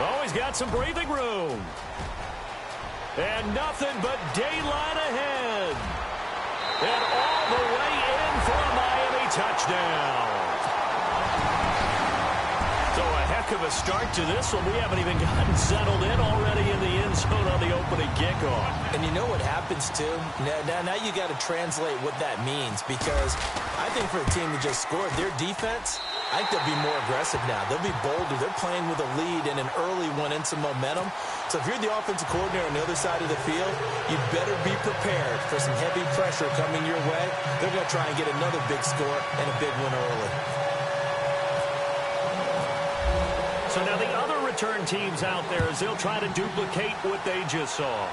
Oh, he's got some breathing room. And nothing but daylight ahead. And all the way in for a Miami touchdown. So a heck of a start to this one. We haven't even gotten settled in already in the end zone on the opening kickoff. And you know what happens, too? Now you got to translate what that means, because I think for a team that just scored, their defense, I think they'll be more aggressive now. They'll be bolder. They're playing with a lead and an early one and some momentum. So if you're the offensive coordinator on the other side of the field, you better be prepared for some heavy pressure coming your way. They're going to try and get another big score and a big one early. So now the other return teams out there as they'll try to duplicate what they just saw.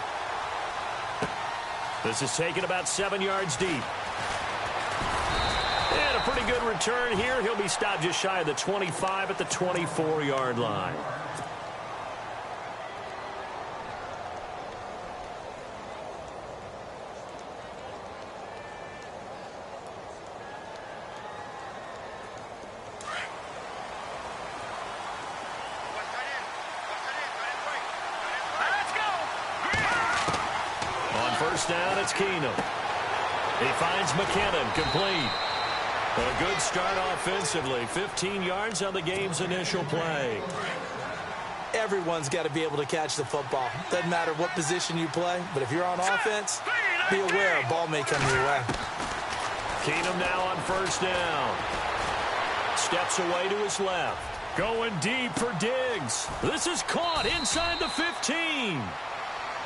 This is taken about 7 yards deep. And a pretty good return here. He'll be stopped just shy of the 25 at the 24-yard line. First down, it's Keenum. He finds McKinnon, complete. A good start offensively. 15 yards on the game's initial play. Everyone's got to be able to catch the football. Doesn't matter what position you play, but if you're on offense, be aware a ball may come your way. Keenum now on first down. Steps away to his left. Going deep for Diggs. This is caught inside the 15.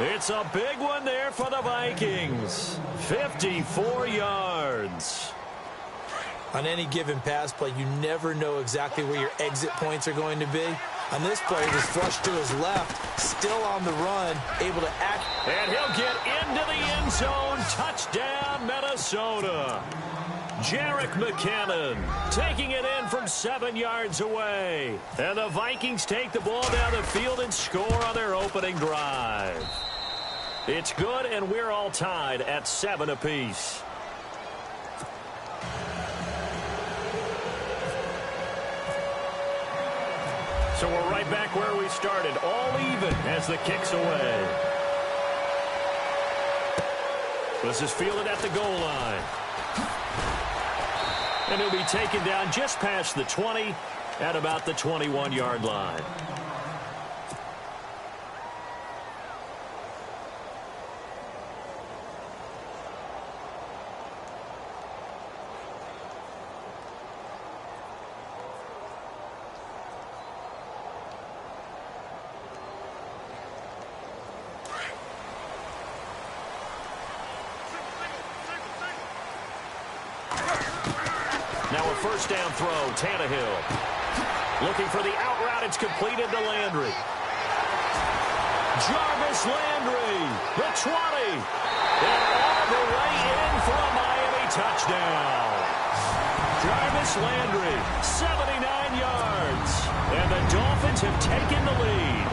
It's a big one there for the Vikings. 54 yards. On any given pass play, you never know exactly where your exit points are going to be. On this play, it was flushed to his left, still on the run, able to act. And he'll get into the end zone. Touchdown, Minnesota. Jerick McKinnon taking it in from 7 yards away. And the Vikings take the ball down the field and score on their opening drive. It's good, and we're all tied at 7 apiece. So we're right back where we started, all even as the kick's away. This is fielded at the goal line. And he'll be taken down just past the 20 at about the 21-yard line. Now a first down throw, Tannehill. Looking for the out route, it's completed to Landry. Jarvis Landry, the 20. And all the way in for a Miami touchdown. Jarvis Landry, 79 yards. And the Dolphins have taken the lead.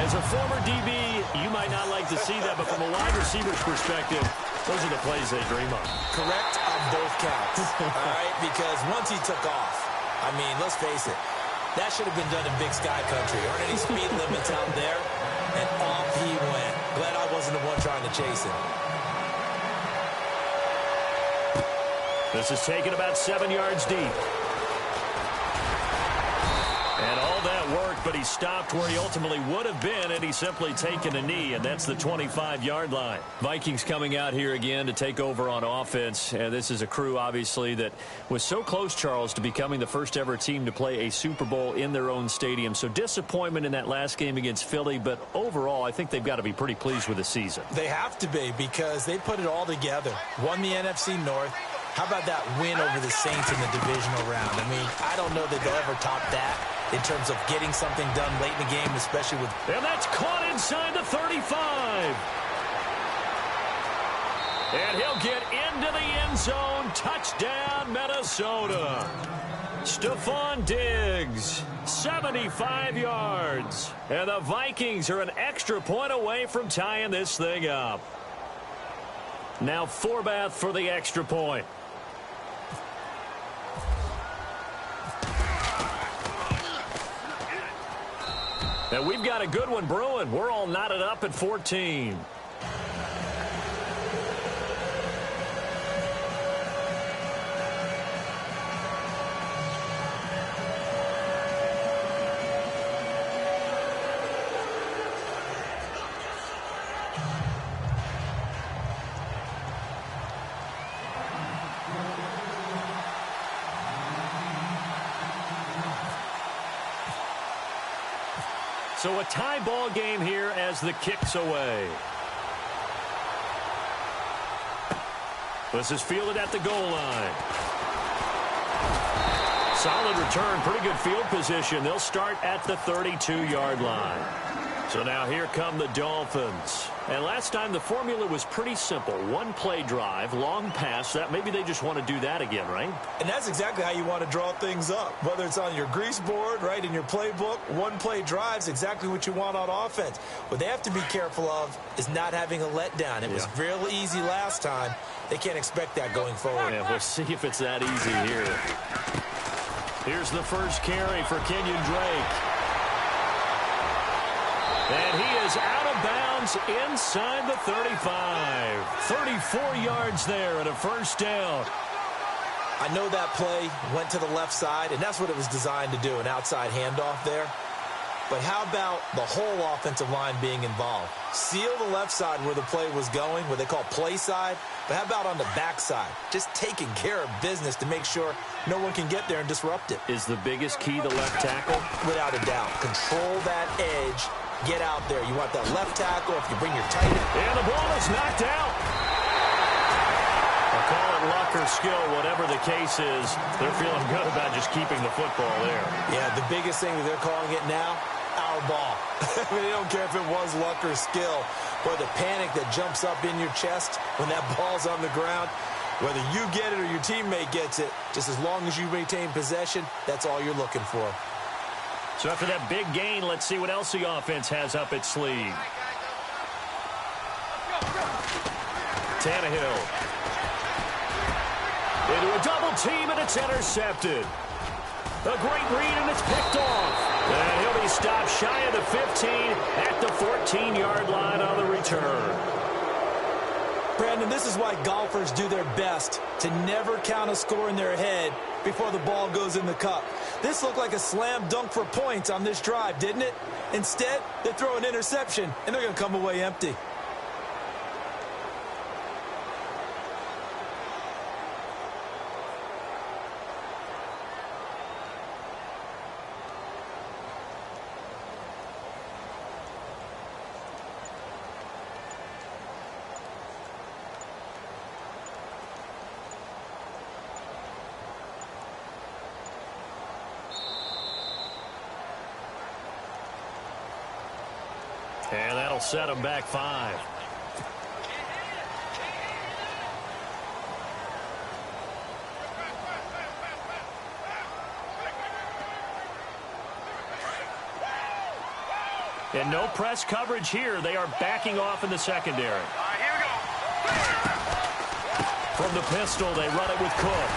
As a former DB, you might not like to see that, but from a wide receiver's perspective, those are the plays they dream of. Correct on both counts. All right, because once he took off, I mean, let's face it, that should have been done in Big Sky Country. Aren't any speed limits out there? And off he went. Glad I wasn't the one trying to chase him. This is taken about 7 yards deep. And all that worked, but he stopped where he ultimately would have been, and he's simply taken a knee, and that's the 25-yard line. Vikings coming out here again to take over on offense, and this is a crew, obviously, that was so close, Charles, to becoming the first-ever team to play a Super Bowl in their own stadium. So disappointment in that last game against Philly, but overall, I think they've got to be pretty pleased with the season. They have to be, because they put it all together. Won the NFC North. How about that win over the Saints in the divisional round? I mean, I don't know that they'll ever top that in terms of getting something done late in the game, especially with... And that's caught inside the 35. And he'll get into the end zone. Touchdown, Minnesota. Stephon Diggs, 75 yards. And the Vikings are an extra point away from tying this thing up. Now Forbath for the extra point. And we've got a good one brewing. We're all knotted up at 14. So a tie ball game here as the kick's away. This is fielded at the goal line. Solid return, pretty good field position. They'll start at the 32-yard line. So now here come the Dolphins. And last time the formula was pretty simple. One play drive, long pass. That maybe they just want to do that again, right? And that's exactly how you want to draw things up. Whether it's on your grease board, right, in your playbook, one play drive's exactly what you want on offense. What they have to be careful of is not having a letdown. It was real easy last time. They can't expect that going forward. Yeah, we'll see if it's that easy here. Here's the first carry for Kenyon Drake. And he is out of bounds inside the 35. 34 yards there and a first down. I know that play went to the left side, and that's what it was designed to do, an outside handoff there. But how about the whole offensive line being involved? Seal the left side where the play was going, what they call play side. But how about on the back side? Just taking care of business to make sure no one can get there and disrupt it. Is the biggest key the left tackle? Without a doubt. Control that edge. Get out there. You want that left tackle if you bring your tight end. And the ball is knocked out. I'll call it luck or skill, whatever the case is. They're feeling good about just keeping the football there. Yeah, the biggest thing that they're calling it now, our ball. I mean, they don't care if it was luck or skill. Or the panic that jumps up in your chest when that ball's on the ground. Whether you get it or your teammate gets it, just as long as you maintain possession, that's all you're looking for. So after that big gain, let's see what else the offense has up its sleeve. Tannehill. Into a double team, and it's intercepted. A great read, and it's picked off. And he'll be stopped shy of the 15 at the 14-yard line on the return. Brandon, this is why golfers do their best to never count a score in their head before the ball goes in the cup. This looked like a slam dunk for points on this drive, didn't it? Instead, they throw an interception, and they're going to come away empty. And that'll set him back 5. And no press coverage here. They are backing off in the secondary. All right, here we go. From the pistol, they run it with Cook.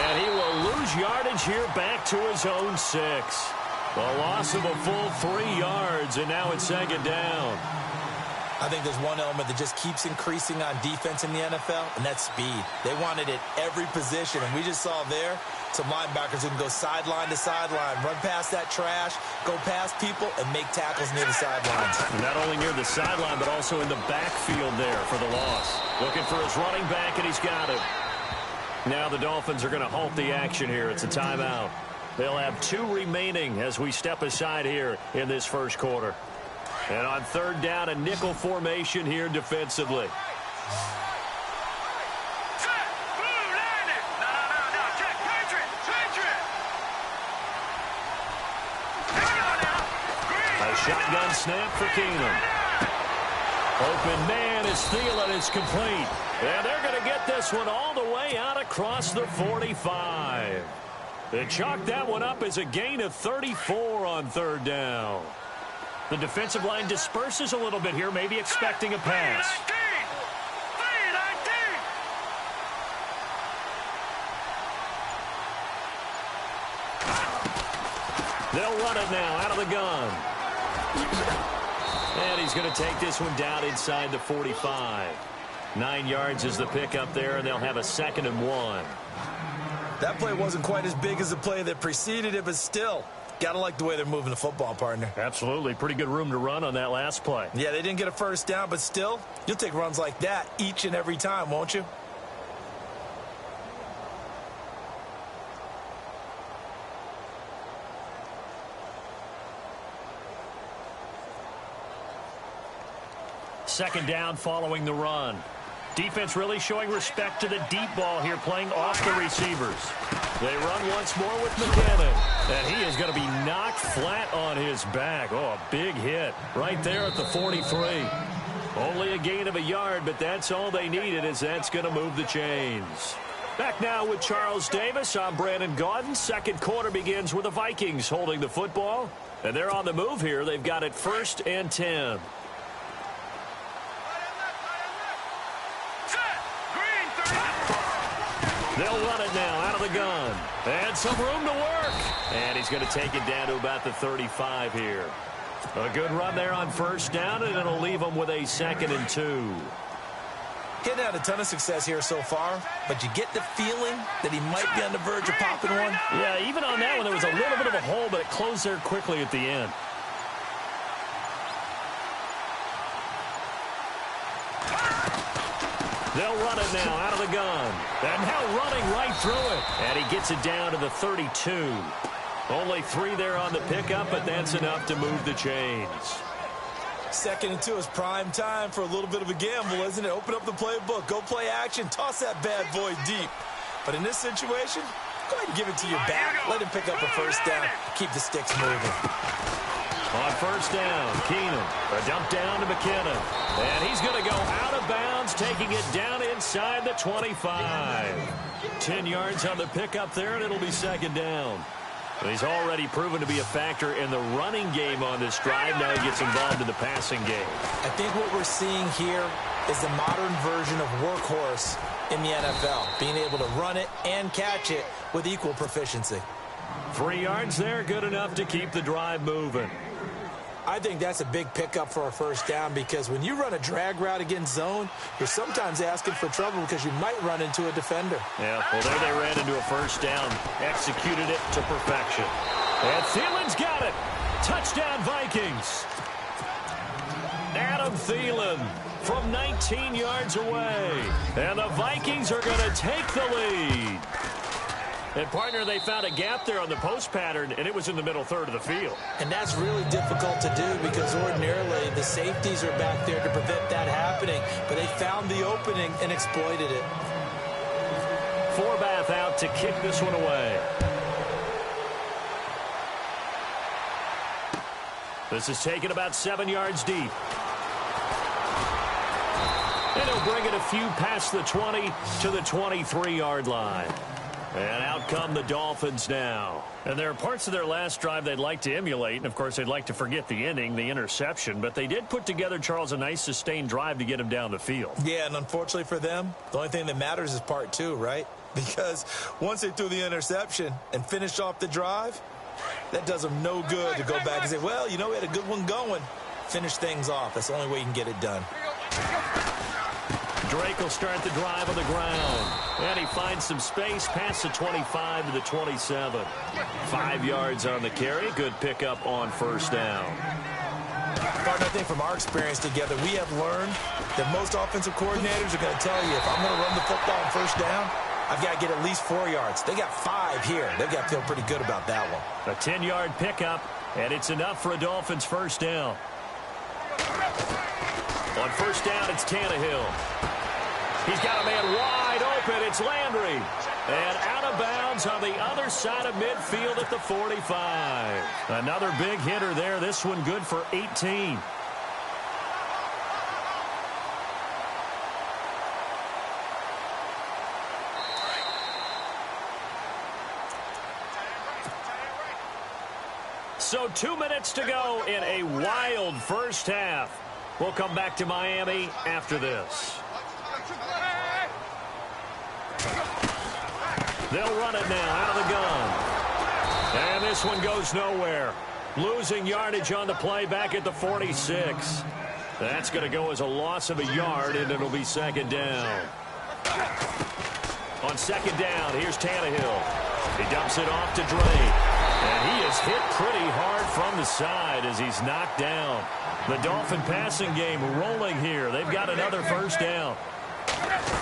And he will lose yardage here back to his own 6. The loss of a full 3 yards, and now it's second down. I think there's one element that just keeps increasing on defense in the NFL, and that's speed. They want it at every position, and we just saw there some linebackers who can go sideline to sideline, run past that trash, go past people, and make tackles near the sidelines. Not only near the sideline, but also in the backfield there for the loss. Looking for his running back, and he's got him. Now the Dolphins are going to halt the action here. It's a timeout. They'll have 2 remaining as we step aside here in this first quarter. And on third down, a nickel formation here defensively. A shotgun snap for Keenum. Open man is Thielen. It's complete. And they're going to get this one all the way out across the 45. They chalk that one up as a gain of 34 on third down. The defensive line disperses a little bit here, maybe expecting a pass. They'll run it now out of the gun. And he's going to take this one down inside the 45. 9 yards is the pickup there, and they'll have a 2nd and 1. That play wasn't quite as big as the play that preceded it, but still, got to like the way they're moving the football, partner. Absolutely. Pretty good room to run on that last play. Yeah, they didn't get a first down, but still, you'll take runs like that each and every time, won't you? Second down following the run. Defense really showing respect to the deep ball here, playing off the receivers. They run once more with McKinnon. And he is going to be knocked flat on his back. Oh, a big hit right there at the 43. Only a gain of a yard, but that's all they needed, as that's going to move the chains. Back now with Charles Davis. I'm Brandon Gaudin. Second quarter begins with the Vikings holding the football. And they're on the move here. They've got it 1st and 10. They'll run it now out of the gun. And some room to work. And he's going to take it down to about the 35 here. A good run there on 1st down, and it'll leave them with a 2nd and 2. Getting out a ton of success here so far, but you get the feeling that he might be on the verge of popping one. Yeah, even on that one, there was a little bit of a hole, but it closed there quickly at the end. They'll run it now out of the gun. And now running right through it. And he gets it down to the 32. Only 3 there on the pickup, but that's enough to move the chains. 2nd and 2 is prime time for a little bit of a gamble, isn't it? Open up the playbook, go play action, toss that bad boy deep. But in this situation, go ahead and give it to your back. Let him pick up a 1st down. Keep the sticks moving. On 1st down, Keenan. A dump down to McKinnon. And he's going to go out of bounds, taking it down inside the 25. 10 yards on the pickup there, and it'll be 2nd down. And he's already proven to be a factor in the running game on this drive. Now he gets involved in the passing game. I think what we're seeing here is the modern version of workhorse in the NFL, being able to run it and catch it with equal proficiency. 3 yards there, good enough to keep the drive moving. I think that's a big pickup for a 1st down, because when you run a drag route against zone, you're sometimes asking for trouble because you might run into a defender. Yeah, well, there they ran into a 1st down. Executed it to perfection. And Thielen's got it. Touchdown, Vikings. Adam Thielen from 19 yards away. And the Vikings are going to take the lead. And, partner, they found a gap there on the post pattern, and it was in the middle 3rd of the field. And that's really difficult to do, because ordinarily the safeties are back there to prevent that happening. But they found the opening and exploited it. Forbath out to kick this one away. This is taken about 7 yards deep. And he'll bring it a few past the 20 to the 23-yard line. And out come the Dolphins now. And there are parts of their last drive they'd like to emulate. And, of course, they'd like to forget the ending, the interception. But they did put together, Charles, a nice sustained drive to get him down the field. Yeah, and unfortunately for them, the only thing that matters is part 2, right? Because once they threw the interception and finished off the drive, that does them no good to go back and say, well, you know, we had a good one going. Finish things off. That's the only way you can get it done. Drake will start the drive on the ground. And he finds some space past the 25 to the 27. 5 yards on the carry. Good pickup on 1st down. Partner, I think from our experience together, we have learned that most offensive coordinators are going to tell you, if I'm going to run the football on 1st down, I've got to get at least 4 yards. They got 5 here. They've got to feel pretty good about that one. A 10-yard pickup, and it's enough for a Dolphins 1st down. On 1st down, it's Tannehill. He's got a man wide open. It's Landry. And out of bounds on the other side of midfield at the 45. Another big hitter there. This one good for 18. So 2 minutes to go in a wild 1st half. We'll come back to Miami after this. They'll run it now out of the gun. And this one goes nowhere. Losing yardage on the play back at the 46. That's going to go as a loss of a yard, and it'll be second down. On second down, here's Tannehill. He dumps it off to Drake. And he is hit pretty hard from the side as he's knocked down. The Dolphin passing game rolling here. They've got another first down.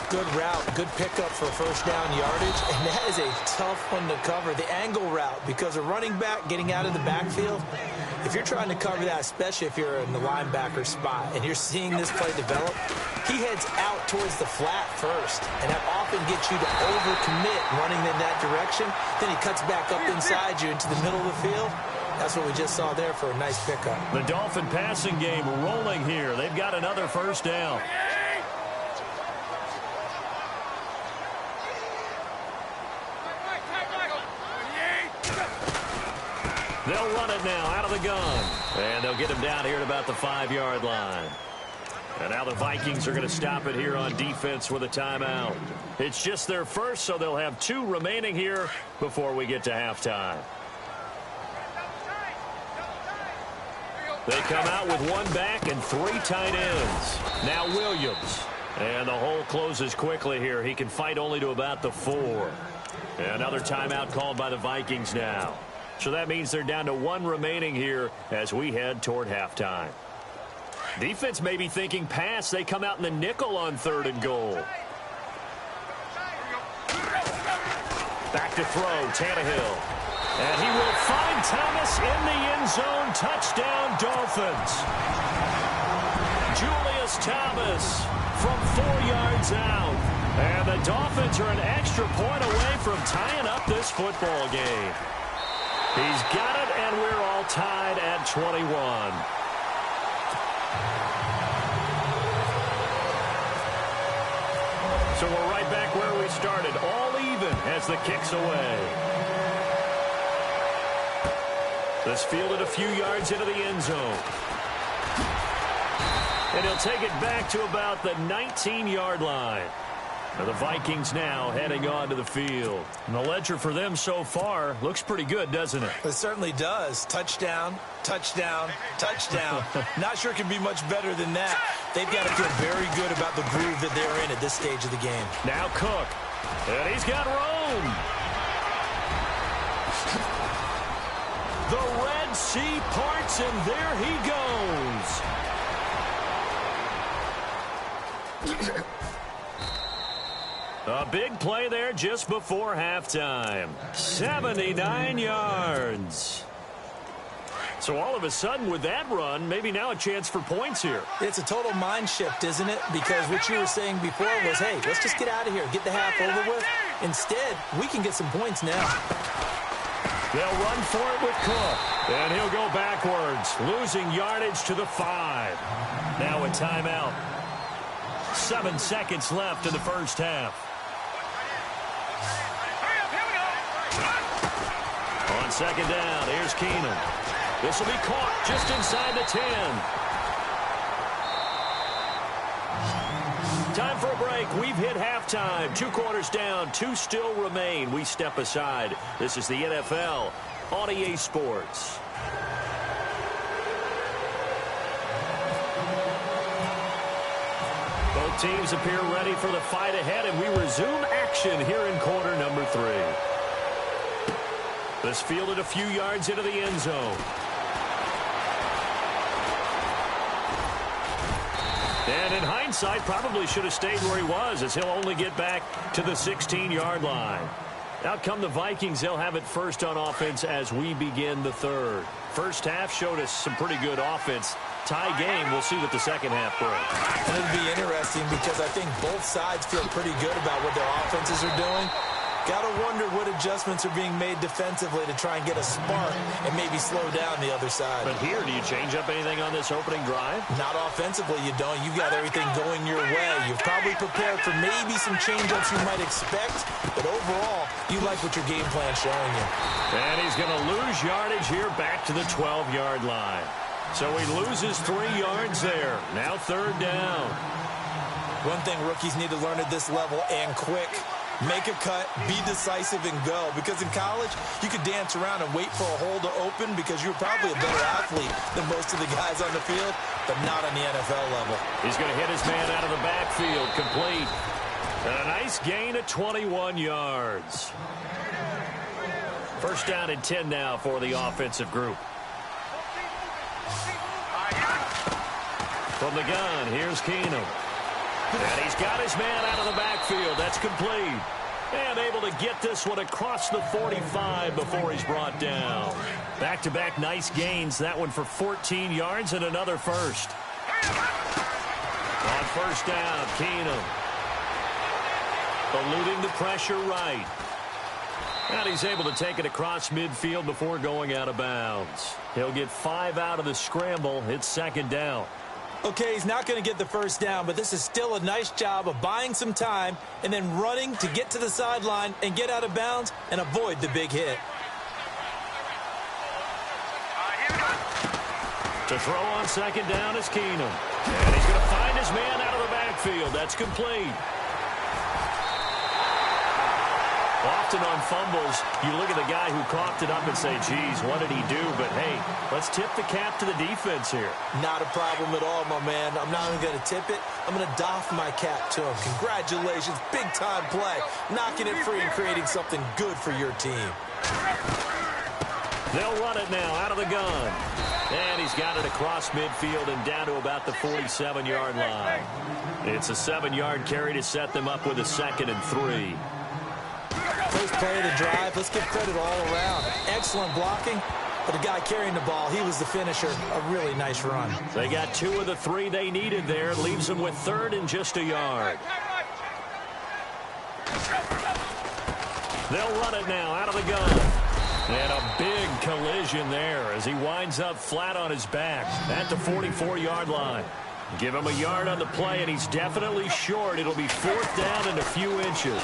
Good route, good pickup for first down yardage, and that is a tough one to cover, the angle route, because a running back getting out of the backfield, if you're trying to cover that, especially if you're in the linebacker spot, and you're seeing this play develop, he heads out towards the flat first, and that often gets you to overcommit running in that direction. Then he cuts back up inside you into the middle of the field. That's what we just saw there for a nice pickup. The Dolphin passing game rolling here. They've got another first down. They'll run it now out of the gun. And they'll get him down here at about the 5-yard line. And now the Vikings are going to stop it here on defense with a timeout. It's just their first, so they'll have 2 remaining here before we get to halftime. They come out with 1 back and 3 tight ends. Now Williams. And the hole closes quickly here. He can fight only to about the 4. Another timeout called by the Vikings now. So that means they're down to 1 remaining here as we head toward halftime. Defense may be thinking pass. They come out in the nickel on 3rd and goal. Back to throw, Tannehill. And he will find Thomas in the end zone. Touchdown, Dolphins. Julius Thomas from 4 yards out. And the Dolphins are an extra point away from tying up this football game. He's got it, and we're all tied at 21. So we're right back where we started, all even as the kick's away. This fielded a few yards into the end zone. And he'll take it back to about the 19-yard line. Now the Vikings now heading onto the field. And the ledger for them so far looks pretty good, doesn't it? It certainly does. Touchdown, touchdown, touchdown. Not sure it can be much better than that. They've got to feel very good about the groove that they're in at this stage of the game. Now Cook. And he's got room. The Red Sea parts, and there he goes. A big play there just before halftime. 79 yards. So all of a sudden with that run, maybe now a chance for points here. It's a total mind shift, isn't it? Because what you were saying before was, hey, let's just get out of here, get the half over with. Instead, we can get some points now. They'll run for it with Cook. And he'll go backwards, losing yardage to the 5. Now a timeout. 7 seconds left in the first half. On second down, here's Keenum. This will be caught just inside the 10. Time for a break. We've hit halftime. 2 quarters down, 2 still remain. We step aside. This is the NFL on EA Sports. Both teams appear ready for the fight ahead, and we resume action here in quarter number 3. This fielded a few yards into the end zone. And in hindsight, probably should have stayed where he was, as he'll only get back to the 16-yard line. Out come the Vikings. They'll have it first on offense as we begin the 3rd. First half showed us some pretty good offense. Tie game. We'll see what the second half brings. And it'll be interesting because I think both sides feel pretty good about what their offenses are doing. Got to wonder what adjustments are being made defensively to try and get a spark and maybe slow down the other side. But here, do you change up anything on this opening drive? Not offensively, you don't. You got everything going your way. You've probably prepared for maybe some change-ups you might expect, but overall, you like what your game plan's showing you. And he's going to lose yardage here back to the 12-yard line. So he loses 3 yards there. Now 3rd down. One thing rookies need to learn at this level and quick Make a cut, be decisive, and go. Because in college, you could dance around and wait for a hole to open because you're probably a better athlete than most of the guys on the field, but not on the NFL level. He's going to hit his man out of the backfield, complete. And a nice gain of 21 yards. First down and 10 now for the offensive group. From the gun, here's Keenum. And he's got his man out of the backfield. That's complete. And able to get this one across the 45 before he's brought down. Back-to-back nice gains. That one for 14 yards and another first. On first down, Keenum. Eluding the pressure right. And he's able to take it across midfield before going out of bounds. He'll get 5 out of the scramble. It's second down. Okay, he's not going to get the first down, but this is still a nice job of buying some time and then running to get to the sideline and get out of bounds and avoid the big hit. To throw on second down is Keenum. And he's going to find his man out of the backfield. That's complete. Often on fumbles, you look at the guy who coughed it up and say, geez, what did he do? But, hey, let's tip the cap to the defense here. Not a problem at all, my man. I'm not even going to tip it. I'm going to doff my cap to him. Congratulations. Big-time play. Knocking it free and creating something good for your team. They'll run it now out of the gun. And he's got it across midfield and down to about the 47-yard line. It's a 7-yard carry to set them up with a 2nd and 3. First play of the drive, let's give credit all around. Excellent blocking, but the guy carrying the ball, he was the finisher. A really nice run. They got 2 of the 3 they needed there. Leaves them with 3rd and just a yard. They'll run it now out of the gun. And a big collision there as he winds up flat on his back at the 44-yard line. Give him a yard on the play, and he's definitely short. It'll be 4th down and a few inches.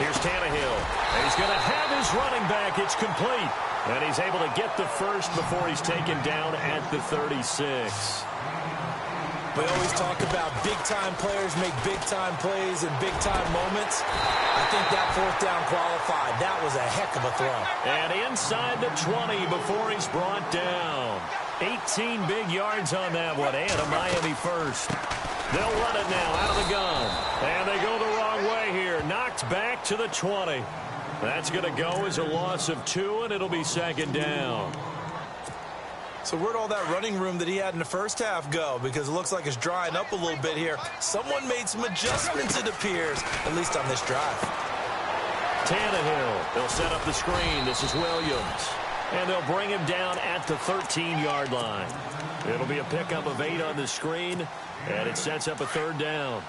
Here's Tannehill. And he's going to have his running back. It's complete. And he's able to get the first before he's taken down at the 36. We always talk about big-time players make big-time plays in big-time moments. I think that 4th down qualified. That was a heck of a throw. And inside the 20 before he's brought down. 18 big yards on that one, and a Miami first. They'll run it now out of the gun. And they go the wrong way here. Knocked back to the 20. That's going to go as a loss of 2, and it'll be 2nd down. So where'd all that running room that he had in the first half go? Because it looks like it's drying up a little bit here. Someone made some adjustments, it appears, at least on this drive. Tannehill, they'll set up the screen. This is Williams. And they'll bring him down at the 13-yard line. It'll be a pickup of 8 on the screen, and it sets up a 3rd down.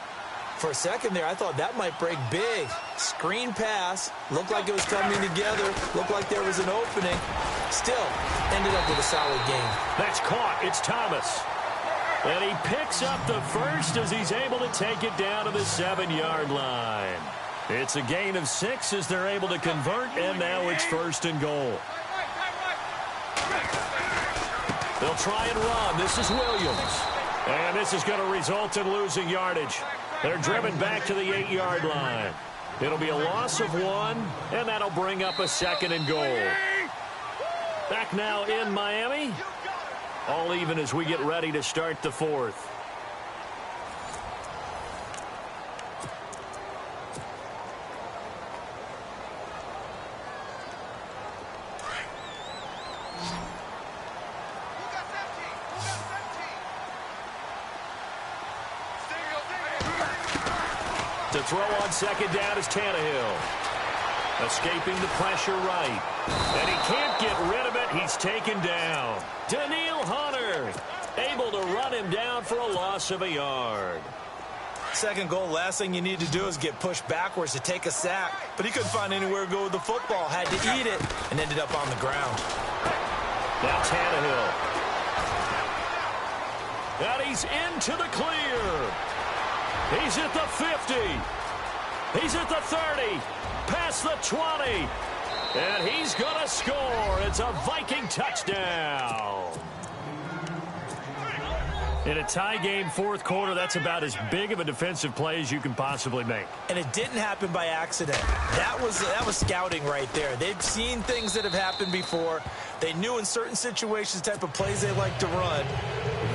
For a second there, I thought that might break big. Screen pass. Looked like it was coming together. Looked like there was an opening. Still, ended up with a solid game. That's caught. It's Thomas. And he picks up the first as he's able to take it down to the 7-yard line. It's a gain of 6 as they're able to convert, and now it's 1st and goal. They'll try and run. This is Williams. And this is going to result in losing yardage. They're driven back to the 8-yard line. It'll be a loss of 1, and that'll bring up a 2nd and goal. Back now in Miami. All even as we get ready to start the 4th. To throw on second down is Tannehill. Escaping the pressure right. And he can't get rid of it. He's taken down. Daniil Hunter able to run him down for a loss of a yard. 2nd goal, last thing you need to do is get pushed backwards to take a sack. But he couldn't find anywhere to go with the football. Had to eat it and ended up on the ground. Now Tannehill. And he's into the clear. He's at the 50. He's at the 30. Past the 20. And he's going to score. It's a Viking touchdown. In a tie game fourth quarter, that's about as big of a defensive play as you can possibly make. And it didn't happen by accident. That was scouting right there. They've seen things that have happened before. They knew in certain situations the type of plays they like to run,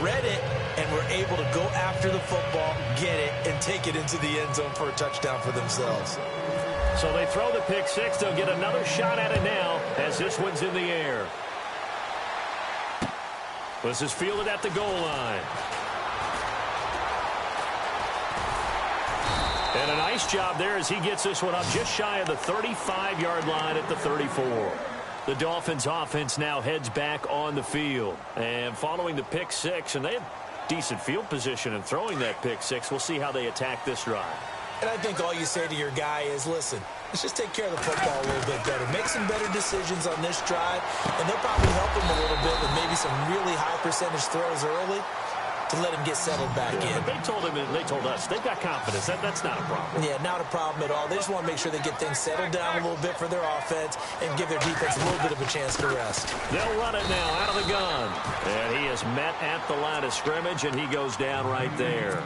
read it, and were able to go after the football, get it, and take it into the end zone for a touchdown for themselves. So they throw the pick six. They'll get another shot at it now as this one's in the air. This is fielded at the goal line. And a nice job there as he gets this one up just shy of the 35-yard line at the 34. The Dolphins offense now heads back on the field. And following the pick six, and they have decent field position in throwing that pick six. We'll see how they attack this drive. And I think all you say to your guy is, listen, let's just take care of the football a little bit better. Make some better decisions on this drive, and they'll probably help him a little bit with maybe some really high percentage throws early to let him get settled back in. But they told him, and they told us, they've got confidence. That's not a problem. Yeah, not a problem at all. They just want to make sure they get things settled down a little bit for their offense and give their defense a little bit of a chance to rest. They'll run it now out of the gun. And he is met at the line of scrimmage, and he goes down right there.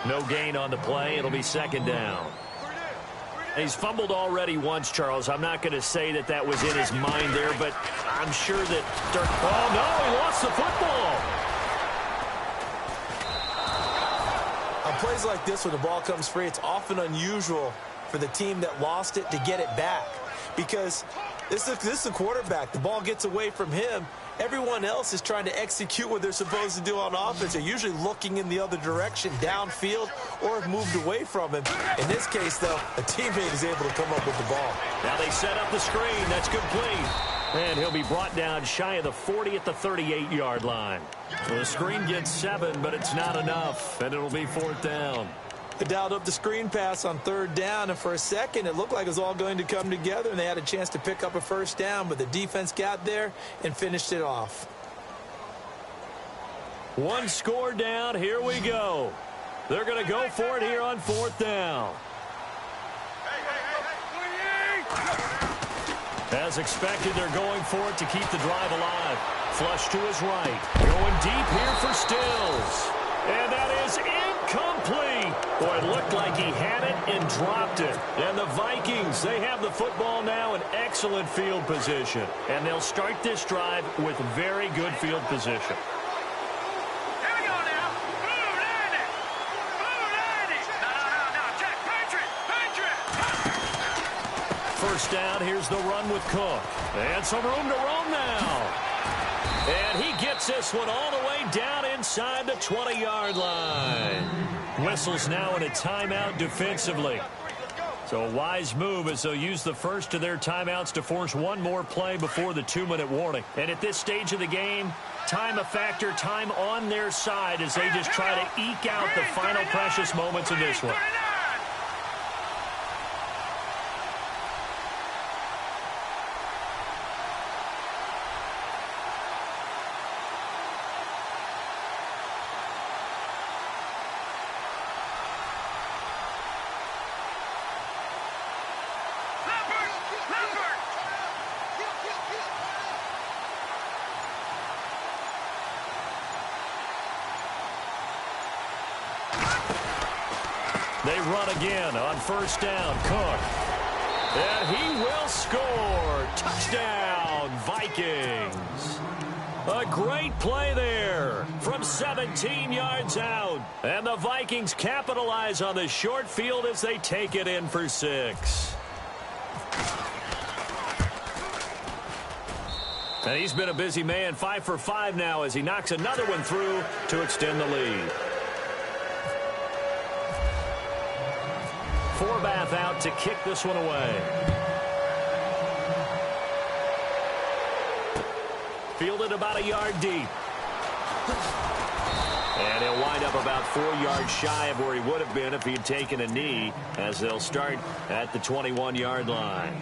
No gain on the play. It'll be second down. He's fumbled already once, Charles. I'm not going to say that was in his mind there, but I'm sure that oh, no, he lost the football. On plays like this when the ball comes free, it's often unusual for the team that lost it to get it back because this is the quarterback. The ball gets away from him. Everyone else is trying to execute what they're supposed to do on offense. They're usually looking in the other direction, downfield, or have moved away from him. In this case, though, a teammate is able to come up with the ball. Now they set up the screen. That's complete. And he'll be brought down shy of the 40 at the 38-yard line. So the screen gets 7, but it's not enough, and it'll be fourth down. They dialed up the screen pass on third down, and for a second it looked like it was all going to come together, and they had a chance to pick up a first down, but the defense got there and finished it off. One score down. Here we go. They're going to go for it here on fourth down. As expected, they're going for it to keep the drive alive. Flush to his right. Going deep here for Stills. And that is incomplete. Boy, it looked like he had it and dropped it. And the Vikings, they have the football now in excellent field position. And they'll start this drive with very good field position. Here we go now. Blue 90. Blue 90. No, check. Patriot. First down, here's the run with Cook. And some room to roam now. And he gets this one all the way down inside the 20-yard line. Whistles now in a timeout defensively. So a wise move as they'll use the first of their timeouts to force one more play before the 2-minute warning. And at this stage of the game, time a factor, time on their side as they just try to eke out the final precious moments of this one. They run again on first down. Cook. And he will score. Touchdown, Vikings. A great play there from 17 yards out. And the Vikings capitalize on the short field as they take it in for 6. And he's been a busy man, 5 for 5 now as he knocks another one through to extend the lead. Forbath out to kick this one away. Fielded about a yard deep. And he'll wind up about 4 yards shy of where he would have been if he had taken a knee as they'll start at the 21-yard line.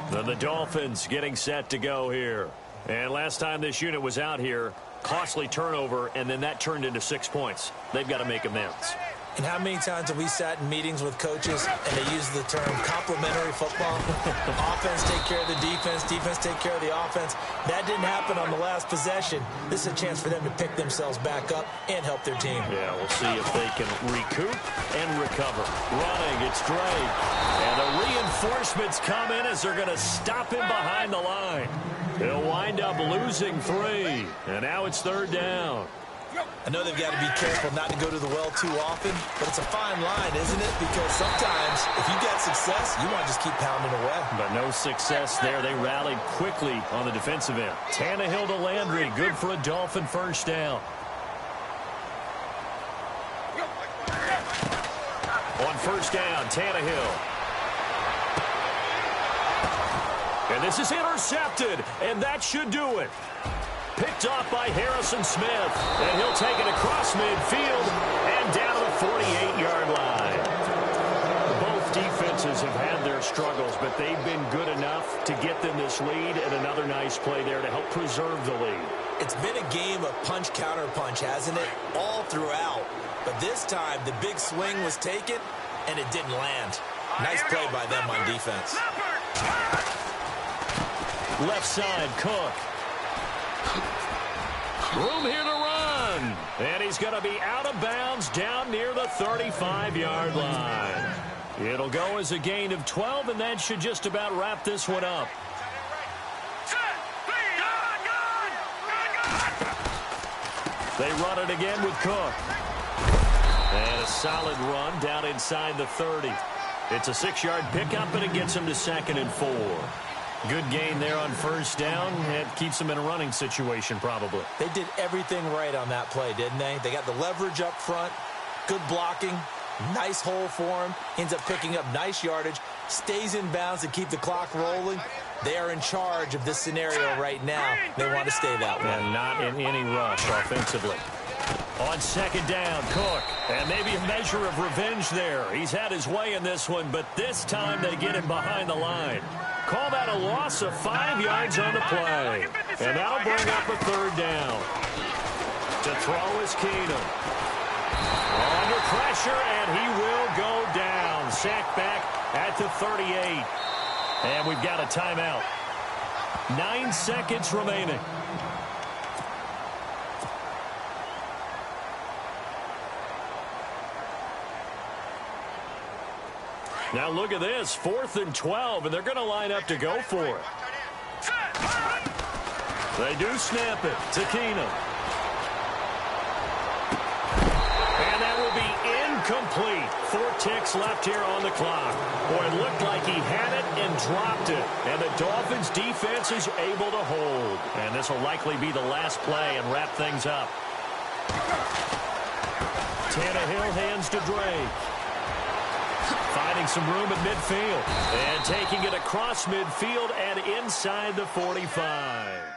The Dolphins getting set to go here. And last time this unit was out here, costly turnover, and then that turned into 6 points. They've got to make amends. And how many times have we sat in meetings with coaches and they use the term complementary football? Offense take care of the defense, defense take care of the offense. That didn't happen on the last possession. This is a chance for them to pick themselves back up and help their team. Yeah, we'll see if they can recoup and recover. Running, it's Drake. And the reinforcements come in as they're going to stop him behind the line. He'll wind up losing 3. And now it's 3rd down. I know they've got to be careful not to go to the well too often, but it's a fine line, isn't it? Because sometimes if you got success, you want to just keep pounding away. But no success there. They rallied quickly on the defensive end. Tannehill to Landry. Good for a Dolphin first down. On first down, Tannehill. And this is intercepted, and that should do it. Picked off by Harrison Smith, and he'll take it across midfield and down to the 48-yard line. Both defenses have had their struggles, but they've been good enough to get them this lead, and another nice play there to help preserve the lead. It's been a game of punch-counter-punch, hasn't it? All throughout. But this time, the big swing was taken, and it didn't land. Nice play by them on defense. Left side, Cook. Room here to run. And he's going to be out of bounds down near the 35-yard line. It'll go as a gain of 12, and that should just about wrap this one up. They run it again with Cook. And a solid run down inside the 30. It's a 6-yard pickup, and it gets him to 2nd and 4. Good gain there on first down. It keeps them in a running situation, probably. They did everything right on that play, didn't they? They got the leverage up front, good blocking, nice hole for him, ends up picking up nice yardage, stays in bounds to keep the clock rolling. They are in charge of this scenario right now. They want to stay that way. And not in any rush offensively. On second down, Cook. And maybe a measure of revenge there. He's had his way in this one, but this time they get him behind the line. Call that a loss of 5 yards on the play. And that'll bring up a 3rd down. To throw is Keenum. Under pressure, and he will go down. Sacked back at the 38. And we've got a timeout. 9 seconds remaining. Now look at this, 4th and 12, and they're going to line up to go for it. They do snap it to Keenum. And that will be incomplete. 4 ticks left here on the clock. Boy, it looked like he had it and dropped it. And the Dolphins' defense is able to hold. And this will likely be the last play and wrap things up. Tannehill hands to Drake. Finding some room at midfield. And taking it across midfield and inside the 45.